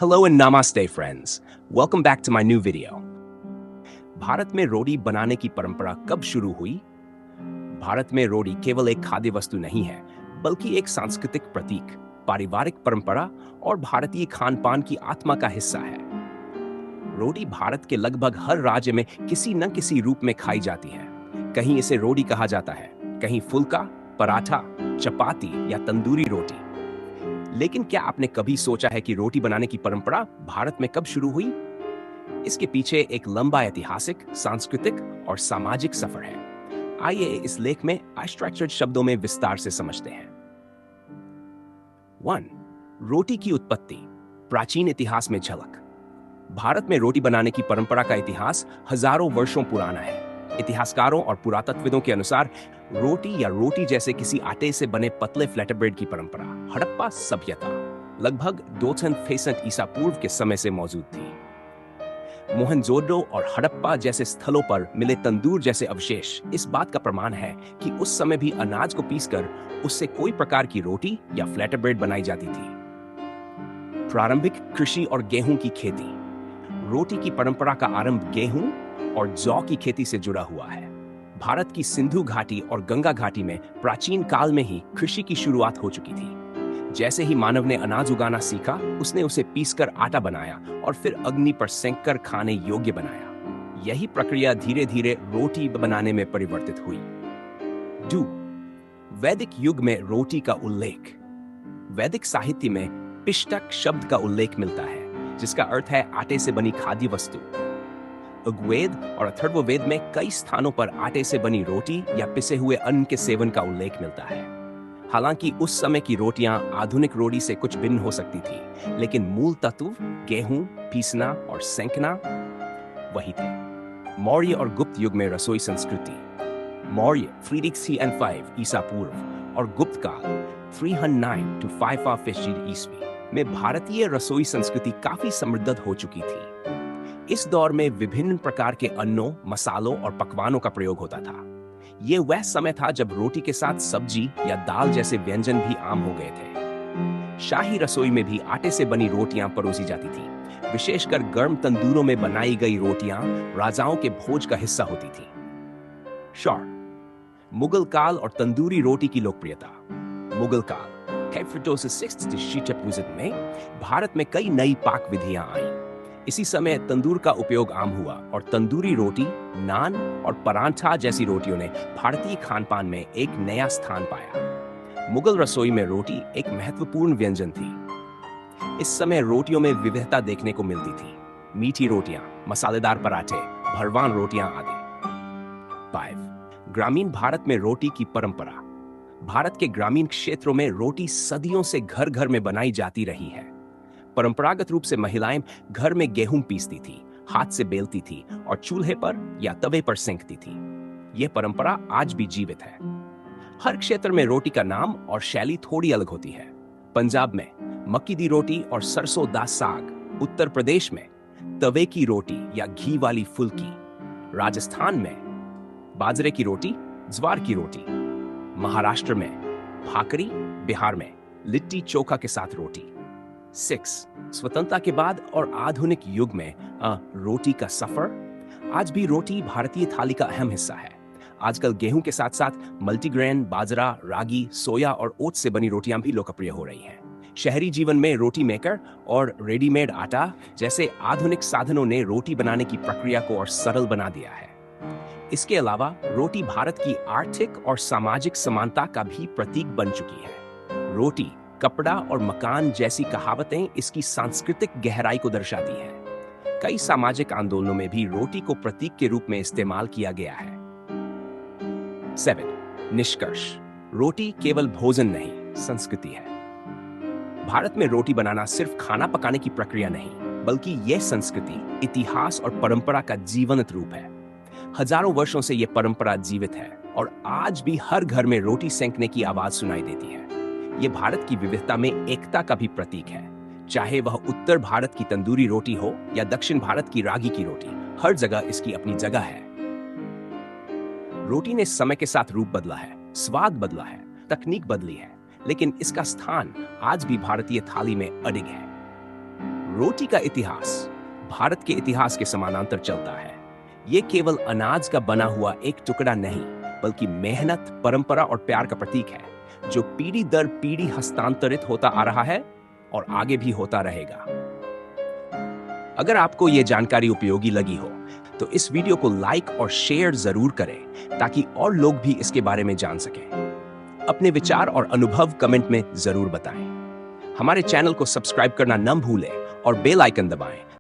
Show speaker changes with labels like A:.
A: Hello and namaste friends. Welcome back to my new video. Bharat में रोटी बनाने की परंपरा कब शुरू हुई? भारत में रोटी केवल एक खाद्य वस्तु नहीं है, बल्कि एक सांस्कृतिक प्रतीक, पारिवारिक परंपरा और भारतीय खान-पान की आत्मा का हिस्सा है। रोटी भारत के लगभग हर राज्य में किसी न किसी रूप में खाई जाती है। कहीं इसे रोटी कहा जाता है, कहीं फुल्का, पराठा, चपाती या तंदूरी रोटी। लेकिन क्या आपने कभी सोचा है कि रोटी बनाने की परंपरा भारत में कब शुरू हुई? इसके पीछे एक लंबा ऐतिहासिक, सांस्कृतिक और सामाजिक सफर है। आइए इस लेख में अनस्ट्रक्चर्ड शब्दों में विस्तार से समझते हैं। 1. रोटी की उत्पत्ति, प्राचीन इतिहास में झलक। भारत में रोटी बनाने की परंपरा का इतिहास हजारों वर्षों पुराना है। इतिहासकारों और पुरातत्वविदों के अनुसार रोटी या रोटी जैसे किसी आटे से बने पतले फ्लैटर ब्रेड की परंपरा हड़प्पा सभ्यता लगभग 2000 ईसा पूर्व के समय से मौजूद थी। मोहनजोदड़ो और हड़प्पा जैसे स्थलों पर मिले तंदूर जैसे अवशेष इस बात का प्रमाण है कि उस समय भी अनाज को पीसकर उससे कोई प्रकार की रोटी या फ्लैटर ब्रेड बनाई जाती थी। प्रारंभिक कृषि और गेहूं की खेती। रोटी की परंपरा का आरंभ गेहूं और जौ की खेती से जुड़ा हुआ है। भारत की सिंधु घाटी और गंगा घाटी में प्राचीन काल में ही कृषि की शुरुआत हो चुकी थी। जैसे ही मानव ने अनाज उगाना सीखा, उसने उसे पीसकर आटा बनाया और फिर अग्नि पर सेंककर खाने योग्य बनाया। यही प्रक्रिया धीरे धीरे रोटी बनाने में परिवर्तित हुई। 2. वैदिक युग में रोटी का उल्लेख। वैदिक साहित्य में पिष्टक शब्द का उल्लेख मिलता है, जिसका अर्थ है आटे से बनी खाद्य वस्तु। ऋग्वेद और अथर्ववेद में कई स्थानों पर आटे से बनी रोटी या पिसे हुए अन्न के सेवन का उल्लेख मिलता है। हालांकि उस समय की रोटियां आधुनिक रोटी से कुछ भिन्न हो सकती थी, लेकिन मूल तत्व गेहूं पीसना और सेंकना वही थे। मौर्य और गुप्त युग में रसोई संस्कृति। मौर्य 365 ईसा पूर्व और गुप्त काल 309 to 550 ईस्वी में भारतीय रसोई संस्कृति काफी समृद्ध हो चुकी थी। इस दौर में विभिन्न प्रकार के अन्नों, मसालों और पकवानों का प्रयोग होता था। यह वह समय था जब रोटी के साथ सब्जी या दाल जैसे व्यंजन भी आम हो गए थे। शाही रसोई में भी आटे से बनी रोटियां परोसी जाती थी। विशेषकर गर्म तंदूरों में बनाई गई रोटियां राजाओं के भोज का हिस्सा होती थी। शौर, मुगल काल और तंदूरी रोटी की लोकप्रियता। मुगल काल में भारत में कई नई पाक विधियां आईं। इसी समय तंदूर का उपयोग आम हुआ और तंदूरी रोटी, नान और परांठा जैसी रोटियों ने भारतीय खानपान में एक नया स्थान पाया। मुगल रसोई में रोटी एक महत्वपूर्ण व्यंजन थी। इस समय रोटियों में विविधता देखने को मिलती थी। मीठी रोटियां, मसालेदार पराठे, भरवान रोटियां आदि। 5. ग्रामीण भारत में रोटी की परंपरा। भारत के ग्रामीण क्षेत्रों में रोटी सदियों से घर घर में बनाई जाती रही है। परंपरागत रूप से महिलाएं घर में गेहूं पीसती थी, हाथ से बेलती थी और चूल्हे पर या तवे पर सेंकती थी। यह परंपरा आज भी जीवित है। हर क्षेत्र में रोटी का नाम और शैली थोड़ी अलग होती है। पंजाब में मक्की दी रोटी और सरसों दा साग, उत्तर प्रदेश में तवे की रोटी या घी वाली फुल्की, राजस्थान में बाजरे की रोटी, ज्वार की रोटी, महाराष्ट्र में भाकरी, बिहार में लिट्टी चोखा के साथ रोटी। 6. स्वतंत्रता के बाद और आधुनिक युग में रोटी का सफर। आज भी रोटी भारतीय थाली का अहम हिस्सा है। आजकल गेहूं के साथ साथ मल्टीग्रेन, बाजरा, रागी, सोया और ओट्स से बनी रोटियां भी लोकप्रिय हो रही हैं। शहरी जीवन में रोटी मेकर और रेडीमेड आटा जैसे आधुनिक साधनों ने रोटी बनाने की प्रक्रिया को और सरल बना दिया है। इसके अलावा रोटी भारत की आर्थिक और सामाजिक समानता का भी प्रतीक बन चुकी है। रोटी, कपड़ा और मकान जैसी कहावतें इसकी सांस्कृतिक गहराई को दर्शाती हैं। कई सामाजिक आंदोलनों में भी रोटी को प्रतीक के रूप में इस्तेमाल किया गया है। 7. निष्कर्ष, रोटी केवल भोजन नहीं, संस्कृति है। भारत में रोटी बनाना सिर्फ खाना पकाने की प्रक्रिया नहीं, बल्कि यह संस्कृति, इतिहास और परंपरा का जीवंत रूप है। हजारों वर्षों से यह परंपरा जीवित है और आज भी हर घर में रोटी सेंकने की आवाज सुनाई देती है। ये भारत की विविधता में एकता का भी प्रतीक है। चाहे वह उत्तर भारत की तंदूरी रोटी हो या दक्षिण भारत की रागी की रोटी, हर जगह इसकी अपनी जगह है। रोटी ने समय के साथ रूप बदला है, स्वाद बदला है, तकनीक बदली है, लेकिन इसका स्थान आज भी भारतीय थाली में अडिग है। रोटी का इतिहास भारत के इतिहास के समानांतर चलता है। ये केवल अनाज का बना हुआ एक टुकड़ा नहीं, बल्कि मेहनत, परंपरा और प्यार का प्रतीक है, जो पीढ़ी दर पीढ़ी हस्तांतरित होता आ रहा है और आगे भी होता रहेगा। अगर आपको ये जानकारी उपयोगी लगी हो, तो इस वीडियो को लाइक और शेयर जरूर करें, ताकि और लोग भी इसके बारे में जान सकें। अपने विचार और अनुभव कमेंट में जरूर बताएं। हमारे चैनल को सब्सक्राइब करना न भूलें और बेल आइकन दबाएं,